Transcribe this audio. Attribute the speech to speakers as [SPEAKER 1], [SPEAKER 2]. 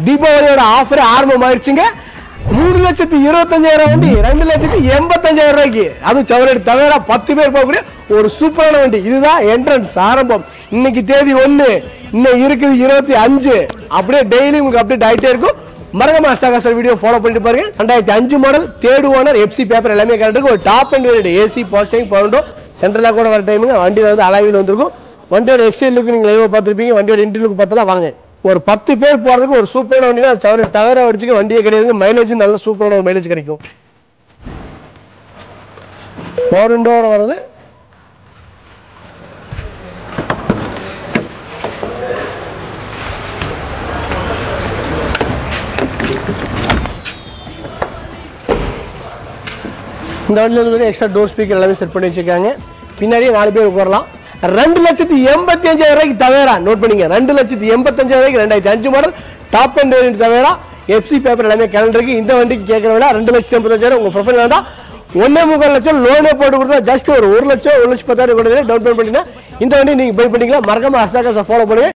[SPEAKER 1] தீபாவளியோட offer ஆரம்பமாயிருச்சுங்க. 3,25,000 வண்டி 2,85,000 ரூபாய்க்கு. அதுவும் செவரேட் தவிர 10 பேர் போகக்கூடிய ஒரு சூப்பரான வண்டி. இதுதான் என்ட்ரன்ஸ் ஆரம்பம். இன்னைக்கு தேதி 1, இன்னும் இருக்குது 25. அப்படியே டெய்லி உங்களுக்கு அப்டேட் ஆகிட்டே இருக்கும். மறக்காம அஷ்டாகாசர் வீடியோ ஃபாலோ பண்ணிட்டு பாருங்க. 2005 model, third owner, FC paper எல்லாமே கரெக்ட் இருக்கு. ஒரு டாப் அண்ட் வேரியட் ஏசி பாஸ்டிங் பவுண்டோ சென்ட்ரலா கூட வர டைமுங்க. வண்டியில் வந்து அலாவில் வந்திருக்கும். வண்டியோட எக்ஸ்டீரியர் லுக் நீங்க லைவா பார்த்துருப்பீங்க. வண்டியோட இன்டீரியர் லுக் பார்த்தா வாங்க. ஒரு 10 பேர் போறதுக்கு ஒரு சூப்பரான வண்டினா தவிர அடிச்சுக்க வண்டியே கிடையாது. மைலேஜ் நல்ல சூப்பரான மைலேஜ் கிடைக்கும். பவர் விண்டோட வருது. இந்த வண்டியில் வந்து எக்ஸ்ட்ரா டோர் ஸ்பீக்கர் எல்லாமே செட் பண்ணி வச்சிருக்காங்க. பின்னாடியே 4 பேர் உட்காரலாம். 2,85,000 ரூபாய்க்கு தவிர நோட் பண்ணிங்க. 2,85,000 ரூபாய்க்கு 2005 மாடல் டாப் அண்ட் வேரியன்ட் தவிர எஃப்சி பேப்பர் எல்லாமே கலந்து இருக்கு. இந்த வண்டிக்கு கேட்கற விட 2,85,000 உங்க ப்ரொஃபைல் வேண்டாம். 1.25 லட்சம் லோனே போட்டு கொடுத்தா ஜஸ்ட் ஒரு 1 லட்சம் 1,10,000 டவுன் பேமெண்ட் பண்ணினா இந்த வண்டி நீங்க பை பண்ணிக்கலாம். மறக்காம அஷ்டாகாசை ஃபாலோ பண்ணுங்க.